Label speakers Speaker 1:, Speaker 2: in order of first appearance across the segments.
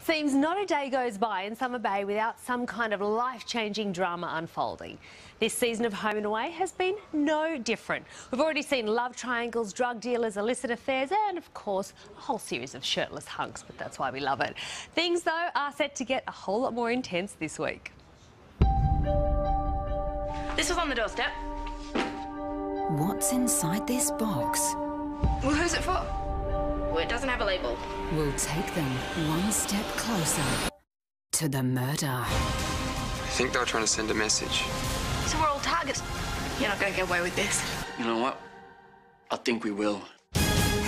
Speaker 1: Seems not a day goes by in Summer Bay without some kind of life-changing drama unfolding. This season of Home and Away has been no different. We've already seen love triangles, drug dealers, illicit affairs and, of course, a whole series of shirtless hunks, but that's why we love it. Things, though, are set to get a whole lot more intense this week.
Speaker 2: This was on the doorstep.
Speaker 3: What's inside this box?
Speaker 2: Well, who's it for? Well, it doesn't have a label.
Speaker 3: Will take them one step closer to the murder.
Speaker 4: I think they were trying to send a message.
Speaker 2: So we're all targets. You're not going to get away with this.
Speaker 5: You know what? I think we will.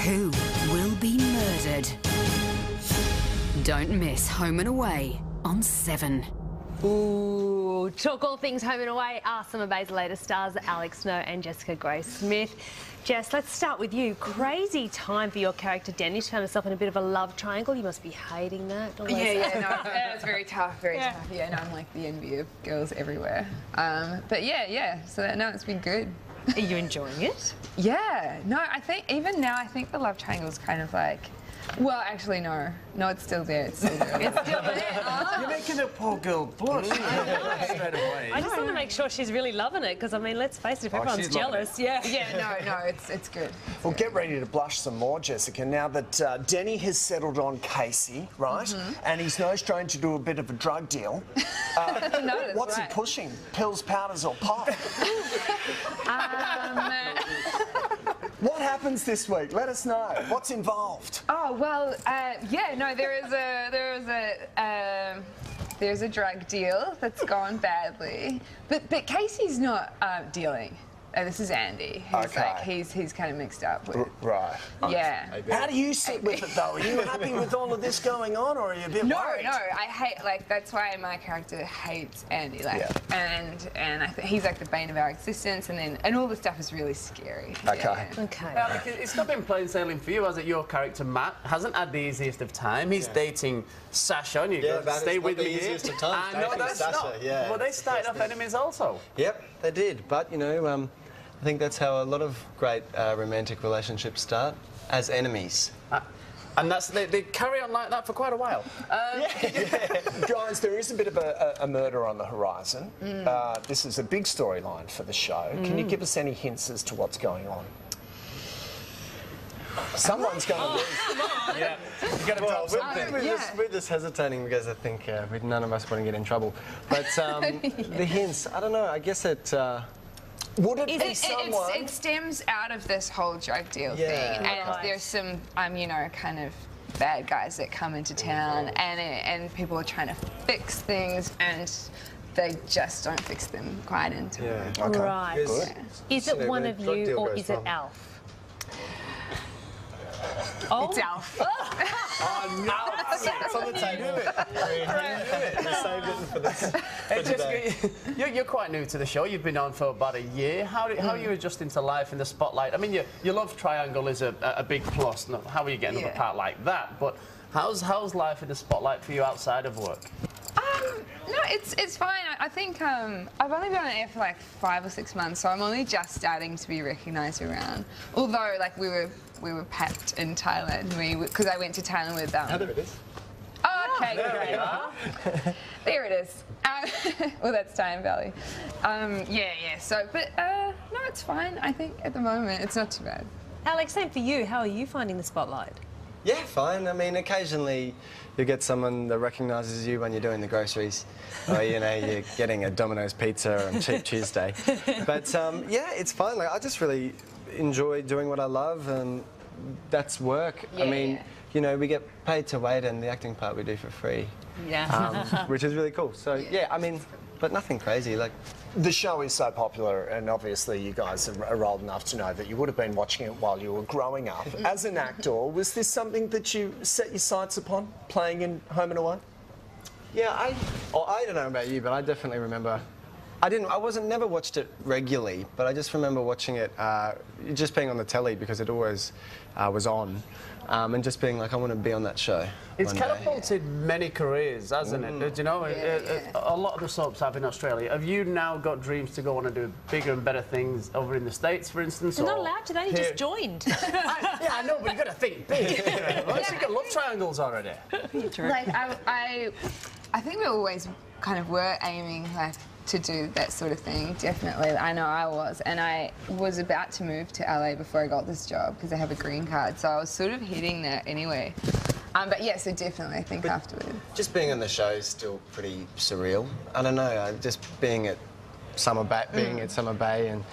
Speaker 3: Who will be murdered? Don't miss Home and Away on 7.
Speaker 1: Ooh, talk all things Home and Away are Summer Bay's latest stars, Alex Snow and Jessica Grace-Smith. Jess, let's start with you. Crazy time for your character, Denny, to find herself in a bit of a love triangle. You must be hating that.
Speaker 6: It's very tough, very tough. Yeah, no, I'm like the envy of girls everywhere. But yeah, so no, it's been good.
Speaker 1: Are you enjoying it?
Speaker 6: Yeah, no, I think even now, I think the love triangle's kind of like, well, actually, no, it's still there. It's still there.
Speaker 1: It's still there. Oh.
Speaker 7: You're making a poor girl blush straight away.
Speaker 1: I just want to make sure she's really loving it because, I mean, let's face it, if everyone's jealous, yeah,
Speaker 6: no, it's good.
Speaker 7: Well, get ready to blush some more, Jessica, now that Denny has settled on Casey, right? And he's no stranger to a bit of a drug deal. What's he pushing? Pills, powders or pot? What happens this week? Let us know. What's involved?
Speaker 6: Oh well, there's a drug deal that's gone badly, but Casey's not dealing. This is Andy. Who's like he's kind of mixed up with.
Speaker 7: Right.
Speaker 6: Yeah.
Speaker 7: How do you sit with it though? Are you happy with all of this going on, or are you a bit worried?
Speaker 6: No. I hate that's why my character hates Andy. And I think he's like the bane of our existence. And all the stuff is really scary.
Speaker 7: Okay.
Speaker 8: Well, it's not been plain sailing for you, has it? Your character Matt hasn't had the easiest of time. He's dating Sasha, and you got to stay with me.
Speaker 9: Easiest of times.
Speaker 8: No, that's not. Well, they started off enemies also.
Speaker 9: Yep, they did. But you know, I think that's how a lot of great romantic relationships start, as enemies.
Speaker 8: And they carry on like that for quite a while.
Speaker 7: Guys, there is a bit of a murder on the horizon. This is a big storyline for the show. Can you give us any hints as to what's going on? Someone's going to lose.
Speaker 8: Yeah. You got to drop something.
Speaker 9: We're just hesitating because I think none of us want to get in trouble. But the hints, I don't know. I guess it.
Speaker 7: Would it be someone?
Speaker 6: It stems out of this whole drug deal thing, and there's some, kind of bad guys that come into town, and people are trying to fix things, and they just don't fix them quite into it.
Speaker 7: Okay.
Speaker 1: Right.
Speaker 7: Good.
Speaker 1: Is it one of you or is it Alf?
Speaker 6: It's Alf.
Speaker 9: Oh, no. It's on the table. We saved it for this.
Speaker 8: You're quite new to the show. You've been on for about a year. How are you adjusting to life in the spotlight? I mean, your love triangle is a big plus. How are you getting another part like that? But how's life in the spotlight for you outside of work?
Speaker 6: No, it's fine. I think I've only been on air for like 5 or 6 months, so I'm only just starting to be recognised around. Although, like, we were packed in Thailand because I went to Thailand with
Speaker 9: Oh, there it is.
Speaker 6: Oh, okay, great. There it is. Well, that's Thai Valley. So, but no, it's fine. I think at the moment it's not too bad.
Speaker 1: Alex, same for you. How are you finding the spotlight?
Speaker 9: Yeah, fine. I mean, occasionally you get someone that recognises you when you're doing the groceries, or you're getting a Domino's pizza on Cheap Tuesday. But yeah, it's fine. Like, I just really enjoy doing what I love, and that's work. I mean, we get paid to wait, and the acting part we do for free. Yeah. Which is really cool. So yeah, I mean, but nothing crazy. Like,
Speaker 7: the show is so popular, and obviously you guys are old enough to know that you would have been watching it while you were growing up. As an actor, was this something that you set your sights upon, playing in Home and Away?
Speaker 9: Yeah, I don't know about you, but I definitely remember never watched it regularly, but I just remember watching it, just being on the telly because it always was on, and just being like, I want to be on that show.
Speaker 8: It's catapulted many careers, hasn't it? Do you know, a lot of the soaps have in Australia. Have you now got dreams to go on and do bigger and better things over in the States, for instance?
Speaker 1: They're not allowed to, they only just joined.
Speaker 8: Yeah, I know, but you've got to think big. Once you've got love triangles already.
Speaker 6: Like, I think we always kind of were aiming, like, to do that sort of thing, definitely. I know I was, and I was about to move to LA before I got this job because I have a green card, so I was sort of hitting that anyway. But yeah, so definitely I think afterwards.
Speaker 9: Just being on the show is still pretty surreal. I don't know, just being at Summer Bay, and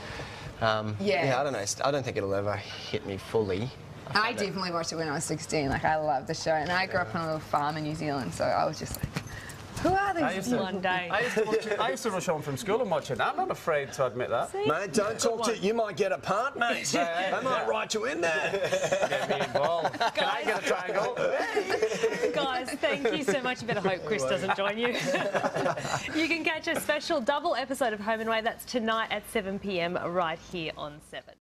Speaker 9: yeah, I don't know. I don't think it'll ever hit me fully.
Speaker 6: I definitely watched it when I was 16. Like, I loved the show, and I grew up on a little farm in New Zealand, so I was just like, who are these
Speaker 1: one day?
Speaker 8: I used to rush home from school and watch it. I'm not afraid to admit that.
Speaker 7: See? Mate, don't talk to... You might get a part, mate. They might write you in there.
Speaker 8: Get me involved. Can I get a triangle?
Speaker 1: Guys, thank you so much. You better hope Chris doesn't join you. You can catch a special double episode of Home and Away. That's tonight at 7 p.m. right here on 7.